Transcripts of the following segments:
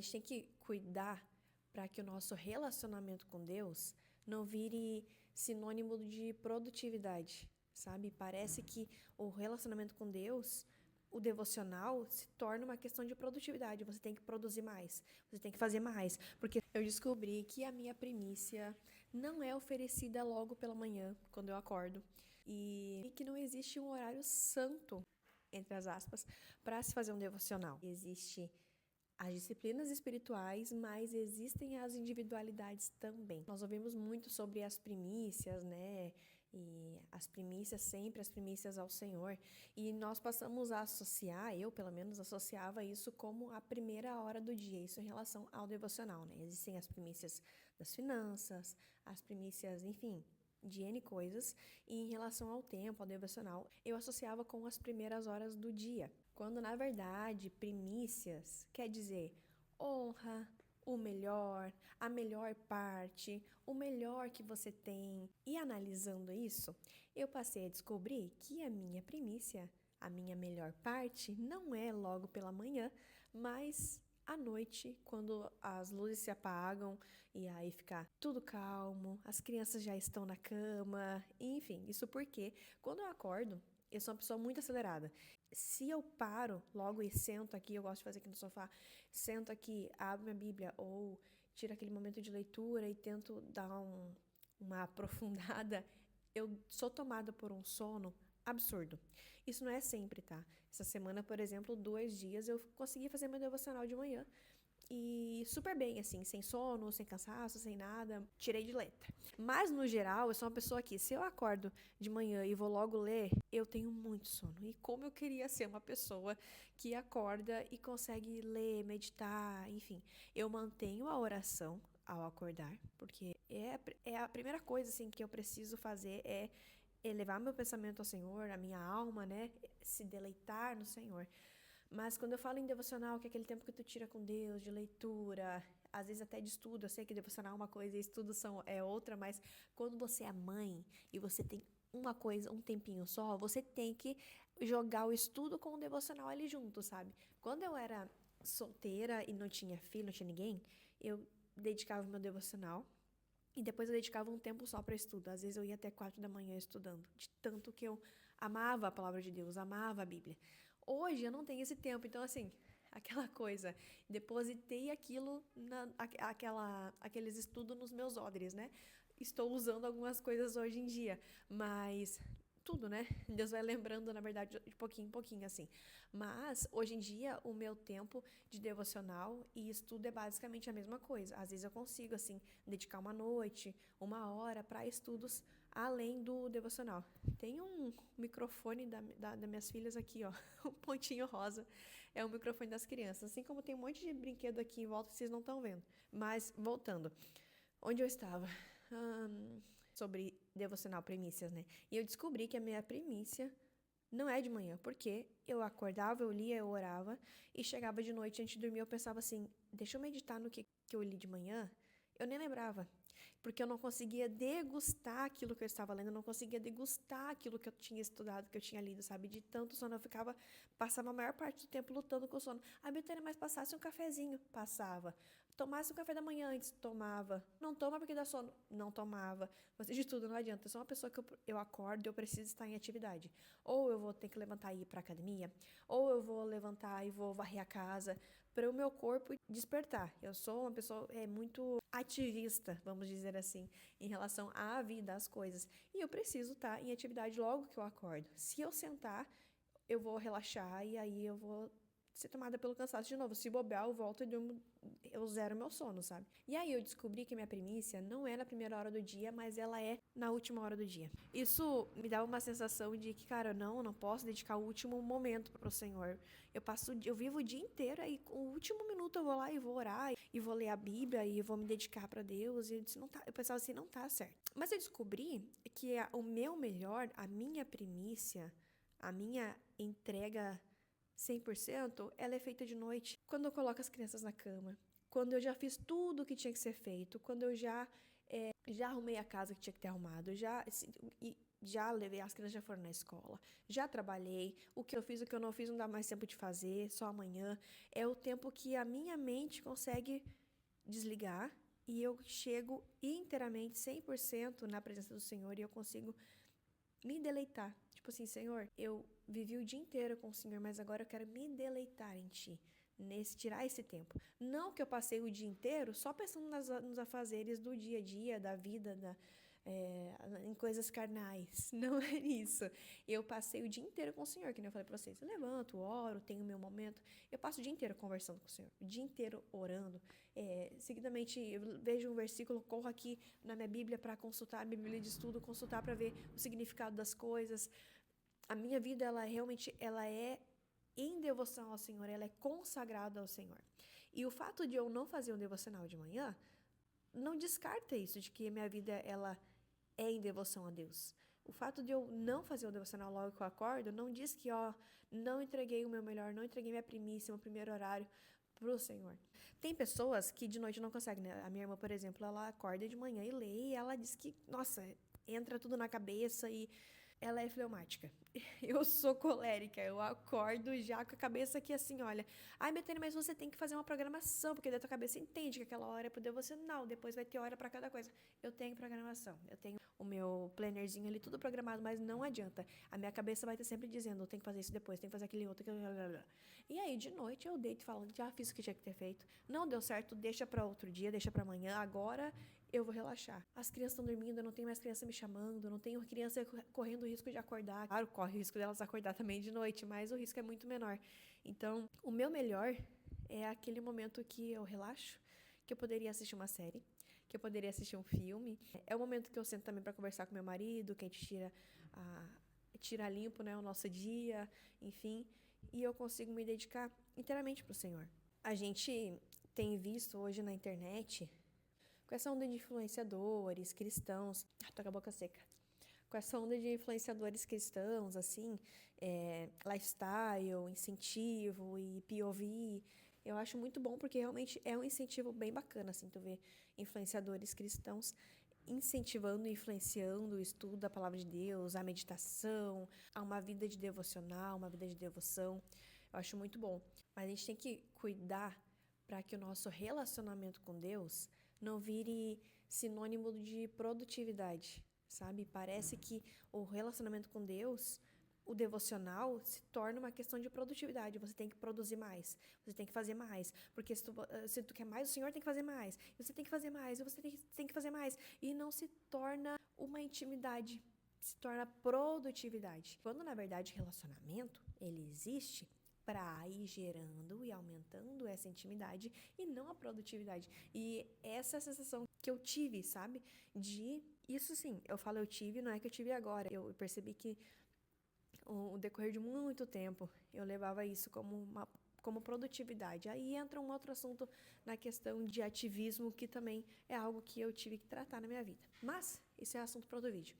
gente tem que cuidar para que o nosso relacionamento com Deus não vire sinônimo de produtividade, sabe? Parece que o relacionamento com Deus, o devocional, se torna uma questão de produtividade. Você tem que produzir mais, você tem que fazer mais. Porque eu descobri que a minha primícia não é oferecida logo pela manhã, quando eu acordo. E que não existe um horário santo, entre as aspas, para se fazer um devocional. Existe as disciplinas espirituais, mas existem as individualidades também. Nós ouvimos muito sobre as primícias, né? E as primícias, sempre as primícias ao Senhor. E nós passamos a associar, eu pelo menos associava isso como a primeira hora do dia, isso em relação ao devocional, né? Existem as primícias das finanças, as primícias, enfim, de N coisas, e em relação ao tempo, ao devocional, eu associava com as primeiras horas do dia, quando na verdade primícias quer dizer honra, o melhor, a melhor parte, o melhor que você tem. E analisando isso, eu passei a descobrir que a minha primícia, a minha melhor parte, não é logo pela manhã, mas à noite, quando as luzes se apagam e aí fica tudo calmo, as crianças já estão na cama, enfim, isso porque quando eu acordo, eu sou uma pessoa muito acelerada. Se eu paro logo e sento aqui, eu gosto de fazer aqui no sofá, sento aqui, abro minha Bíblia ou tiro aquele momento de leitura e tento dar uma aprofundada, eu sou tomada por um sono absurdo. Isso não é sempre, tá? Essa semana, por exemplo, 2 dias eu consegui fazer meu devocional de manhã e super bem, assim, sem sono, sem cansaço, sem nada, tirei de letra. Mas, no geral, eu sou uma pessoa que, se eu acordo de manhã e vou logo ler, eu tenho muito sono. E como eu queria ser uma pessoa que acorda e consegue ler, meditar, enfim. Eu mantenho a oração ao acordar, porque é a primeira coisa, assim, que eu preciso fazer é elevar meu pensamento ao Senhor, a minha alma, né? Se deleitar no Senhor. Mas quando eu falo em devocional, que é aquele tempo que tu tira com Deus, de leitura, às vezes até de estudo, eu sei que devocional é uma coisa e estudo é outra, mas quando você é mãe e você tem uma coisa, um tempinho só, você tem que jogar o estudo com o devocional ali junto, sabe? Quando eu era solteira e não tinha filho, não tinha ninguém, eu dedicava o meu devocional. E depois eu dedicava um tempo só para estudo. Às vezes eu ia até 4 da manhã estudando, de tanto que eu amava a palavra de Deus, amava a Bíblia. Hoje eu não tenho esse tempo, então assim, aquela coisa, depositei aquilo, aqueles estudos nos meus odres, né? Estou usando algumas coisas hoje em dia, mas tudo, né? Deus vai lembrando, na verdade, de pouquinho em pouquinho, assim. Mas, hoje em dia, o meu tempo de devocional e estudo é basicamente a mesma coisa. Às vezes eu consigo, assim, dedicar uma noite, 1 hora para estudos além do devocional. Tem um microfone das minhas filhas aqui, ó, um pontinho rosa, é o microfone das crianças. Assim como tem um monte de brinquedo aqui em volta que vocês não estão vendo. Mas, voltando, onde eu estava? Sobre devocional primícias, né? E eu descobri que a minha primícia não é de manhã, porque eu acordava, eu lia, eu orava, e chegava de noite, antes de dormir, eu pensava assim, deixa eu meditar no que eu li de manhã. Eu nem lembrava, porque eu não conseguia degustar aquilo que eu estava lendo, eu não conseguia degustar aquilo que eu tinha estudado, que eu tinha lido, sabe? De tanto sono, passava a maior parte do tempo lutando com o sono. A Betânia, mas passasse um cafezinho, passava. Tomasse um café da manhã antes, tomava. Não toma porque dá sono, não tomava. Mas de tudo, não adianta. Eu sou uma pessoa que eu acordo e eu preciso estar em atividade. Ou eu vou ter que levantar e ir para academia, ou eu vou levantar e vou varrer a casa, para o meu corpo despertar. Eu sou uma pessoa muito ativista, vamos dizer assim, em relação à vida, às coisas. E eu preciso estar em atividade logo que eu acordo. Se eu sentar, eu vou relaxar e aí eu vou ser tomada pelo cansaço de novo. Se bobear, eu volto e durmo, eu zero meu sono, sabe? E aí eu descobri que minha primícia não é na primeira hora do dia, mas ela é na última hora do dia. Isso me dava uma sensação de que, cara, não posso dedicar o último momento pro Senhor. Eu vivo o dia inteiro e o último minuto eu vou lá e vou orar e vou ler a Bíblia e vou me dedicar para Deus. E eu disse, não tá, eu pensava assim, não tá certo. Mas eu descobri que o meu melhor, a minha primícia, a minha entrega 100%, ela é feita de noite, quando eu coloco as crianças na cama, quando eu já fiz tudo o que tinha que ser feito, quando eu já arrumei a casa que tinha que ter arrumado, Já levei, as crianças já foram na escola, já trabalhei, o que eu fiz, o que eu não fiz, não dá mais tempo de fazer, só amanhã. É o tempo que a minha mente consegue desligar e eu chego inteiramente, 100% na presença do Senhor e eu consigo me deleitar. Tipo assim, Senhor, eu vivi o dia inteiro com o Senhor, mas agora eu quero me deleitar em Ti. Tirar esse tempo. Não que eu passei o dia inteiro só pensando nos afazeres do dia a dia, da vida, em coisas carnais. Não é isso. Eu passei o dia inteiro com o Senhor, que nem eu falei pra vocês. Eu levanto, oro, tenho meu momento. Eu passo o dia inteiro conversando com o Senhor, o dia inteiro orando. Seguidamente, eu vejo um versículo, corro aqui na minha Bíblia para consultar, a minha Bíblia de estudo, consultar para ver o significado das coisas. A minha vida, ela é em devoção ao Senhor, ela é consagrada ao Senhor. E o fato de eu não fazer um devocional de manhã, não descarta isso, de que a minha vida, ela é em devoção a Deus. O fato de eu não fazer um devocional logo que eu acordo, não diz que, não entreguei o meu melhor, não entreguei minha primícia, meu primeiro horário pro Senhor. Tem pessoas que de noite não conseguem, né? A minha irmã, por exemplo, ela acorda de manhã e lê, e ela diz que, nossa, entra tudo na cabeça e ela é fleumática. Eu sou colérica, eu acordo já com a cabeça aqui assim, olha. Ai, Betânia, mas você tem que fazer uma programação, porque daí a tua cabeça entende que aquela hora é pro devocional, depois vai ter hora para cada coisa. Eu tenho programação, eu tenho o meu plannerzinho ali, tudo programado, mas não adianta. A minha cabeça vai estar sempre dizendo, tem que fazer isso depois, tem que fazer aquele outro, E aí, de noite, eu deito e falo, já fiz o que tinha que ter feito. Não deu certo, deixa para outro dia, deixa para amanhã. Agora eu vou relaxar. As crianças estão dormindo, eu não tenho mais criança me chamando, não tenho criança correndo o risco de acordar. Claro, corre o risco delas acordar também de noite, mas o risco é muito menor. Então, o meu melhor é aquele momento que eu relaxo, que eu poderia assistir uma série, que eu poderia assistir um filme. É o momento que eu sento também para conversar com meu marido, que a gente tira limpo, né, o nosso dia, enfim, e eu consigo me dedicar inteiramente para o Senhor. A gente tem visto hoje na internet, com essa onda de influenciadores cristãos, tô com a boca seca, com essa onda de influenciadores cristãos, assim, lifestyle, incentivo e POV, eu acho muito bom, porque realmente é um incentivo bem bacana, assim, tu vê influenciadores cristãos incentivando e influenciando o estudo da palavra de Deus, a meditação, a uma vida de devocional, uma vida de devoção. Eu acho muito bom. Mas a gente tem que cuidar para que o nosso relacionamento com Deus não vire sinônimo de produtividade, sabe? Parece que o relacionamento com Deus, o devocional, se torna uma questão de produtividade. Você tem que produzir mais, você tem que fazer mais, porque se tu quer mais, o Senhor tem que fazer mais, você tem que fazer mais, você tem que fazer mais, e não se torna uma intimidade, se torna produtividade. Quando, na verdade, relacionamento, ele existe para ir gerando e aumentando essa intimidade e não a produtividade. E essa é a sensação que eu tive, sabe? Isso sim, eu falo eu tive, não é que eu tive agora. Eu percebi que o decorrer de muito tempo eu levava isso como produtividade. Aí entra um outro assunto na questão de ativismo, que também é algo que eu tive que tratar na minha vida. Mas isso é assunto para outro vídeo.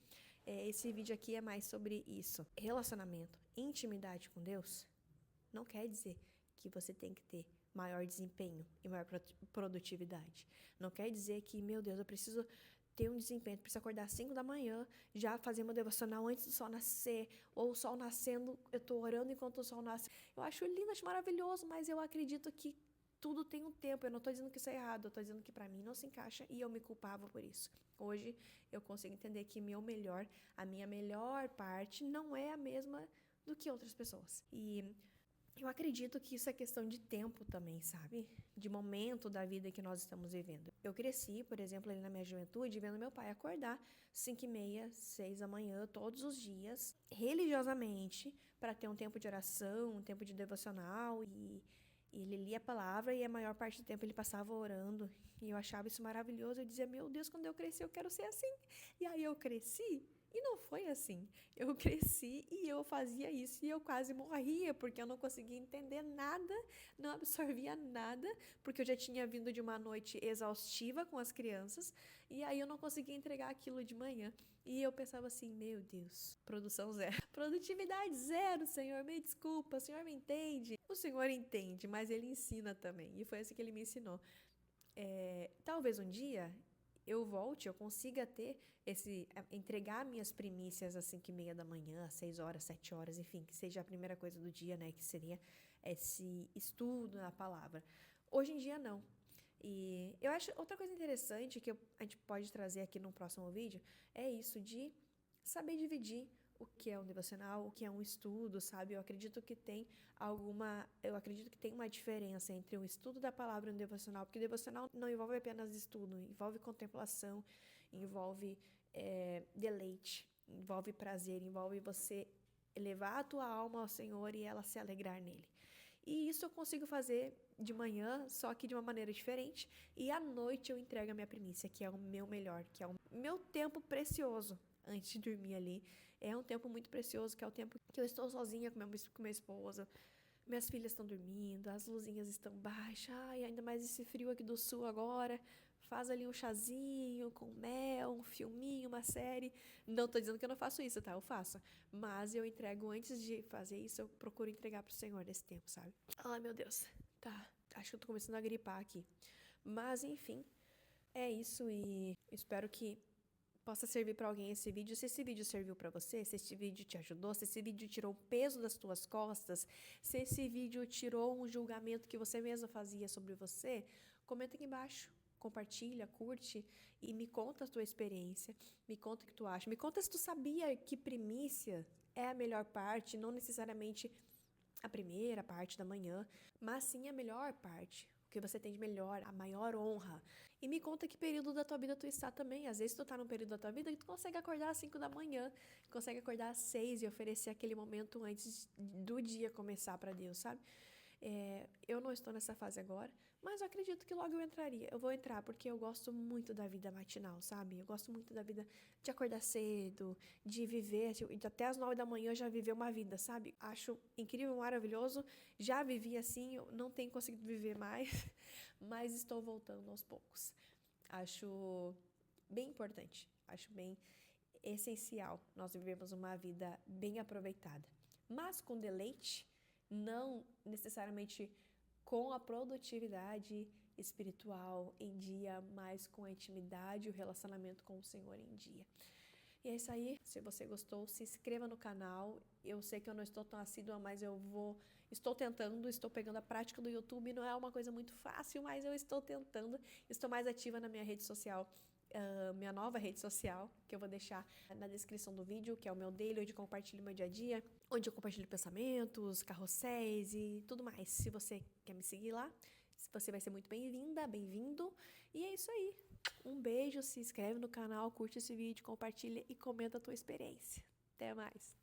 Esse vídeo aqui é mais sobre isso. Relacionamento, intimidade com Deus não quer dizer que você tem que ter maior desempenho e maior produtividade. Não quer dizer que, meu Deus, eu preciso ter um desempenho, preciso acordar às 5 da manhã, já fazer uma devocional antes do sol nascer, ou o sol nascendo, eu tô orando enquanto o sol nasce. Eu acho lindo, acho maravilhoso, mas eu acredito que tudo tem um tempo. Eu não tô dizendo que isso é errado, eu tô dizendo que pra mim não se encaixa e eu me culpava por isso. Hoje eu consigo entender que a minha melhor parte não é a mesma do que outras pessoas. E eu acredito que isso é questão de tempo também, sabe? De momento da vida que nós estamos vivendo. Eu cresci, por exemplo, ali na minha juventude, vendo meu pai acordar 5h30, 6 da manhã, todos os dias, religiosamente, para ter um tempo de oração, um tempo de devocional, e ele lia a palavra e a maior parte do tempo ele passava orando. E eu achava isso maravilhoso. Eu dizia, meu Deus, quando eu crescer eu quero ser assim. E aí eu cresci. E não foi assim. Eu cresci e eu fazia isso e eu quase morria, porque eu não conseguia entender nada, não absorvia nada, porque eu já tinha vindo de uma noite exaustiva com as crianças, e aí eu não conseguia entregar aquilo de manhã. E eu pensava assim, meu Deus, produção zero. Produtividade zero, Senhor, me desculpa, o Senhor me entende? O Senhor entende, mas Ele ensina também, e foi assim que Ele me ensinou. Talvez um dia eu volte, eu consiga ter entregar minhas primícias às 5:30 da manhã, às 6 horas, 7 horas, enfim, que seja a primeira coisa do dia, né, que seria esse estudo na palavra. Hoje em dia, não. E eu acho outra coisa interessante que a gente pode trazer aqui no próximo vídeo é isso de saber dividir o que é um devocional, o que é um estudo, sabe? Eu acredito que tem uma diferença entre o estudo da palavra e um devocional, porque devocional não envolve apenas estudo, envolve contemplação, envolve deleite, envolve prazer, envolve você elevar a tua alma ao Senhor e ela se alegrar nele. E isso eu consigo fazer de manhã, só que de uma maneira diferente. E à noite eu entrego a minha primícia, que é o meu melhor, que é o meu tempo precioso antes de dormir ali. É um tempo muito precioso, que é o tempo que eu estou sozinha com meu esposo. Minhas filhas estão dormindo, as luzinhas estão baixas. Ai, ainda mais esse frio aqui do sul agora. Faz ali um chazinho com mel, um filminho, uma série. Não tô dizendo que eu não faço isso, tá? Eu faço. Mas eu entrego antes de fazer isso, eu procuro entregar pro Senhor nesse tempo, sabe? Ai, meu Deus. Tá. Acho que eu tô começando a gripar aqui. Mas, enfim, é isso e espero que possa servir para alguém esse vídeo. Se esse vídeo serviu para você, se esse vídeo te ajudou, se esse vídeo tirou o peso das tuas costas, se esse vídeo tirou um julgamento que você mesma fazia sobre você, comenta aqui embaixo. Compartilha, curte e me conta a tua experiência, me conta o que tu acha, me conta se tu sabia que primícia é a melhor parte, não necessariamente a primeira parte da manhã, mas sim a melhor parte, o que você tem de melhor, a maior honra. E me conta que período da tua vida tu está também. Às vezes tu tá num período da tua vida que tu consegue acordar às 5 da manhã, consegue acordar às 6 e oferecer aquele momento antes do dia começar para Deus, sabe? Eu não estou nessa fase agora, mas eu acredito que logo eu vou entrar, porque eu gosto muito da vida matinal, sabe? Eu gosto muito da vida de acordar cedo, de viver, até as 9 da manhã já viver uma vida, sabe? Acho incrível, maravilhoso, já vivi assim, eu não tenho conseguido viver mais, mas estou voltando aos poucos. Acho bem importante, acho bem essencial nós vivemos uma vida bem aproveitada, mas com deleite, não necessariamente com a produtividade espiritual em dia, mas com a intimidade e o relacionamento com o Senhor em dia. E é isso aí. Se você gostou, se inscreva no canal. Eu sei que eu não estou tão assídua, mas estou tentando, estou pegando a prática do YouTube. Não é uma coisa muito fácil, mas eu estou tentando. Estou mais ativa na minha rede social. Minha nova rede social, que eu vou deixar na descrição do vídeo, que é o meu daily, onde eu compartilho meu dia a dia, onde eu compartilho pensamentos, carrosséis e tudo mais. Se você quer me seguir lá, você vai ser muito bem-vinda, bem-vindo. E é isso aí. Um beijo, se inscreve no canal, curte esse vídeo, compartilha e comenta a tua experiência. Até mais!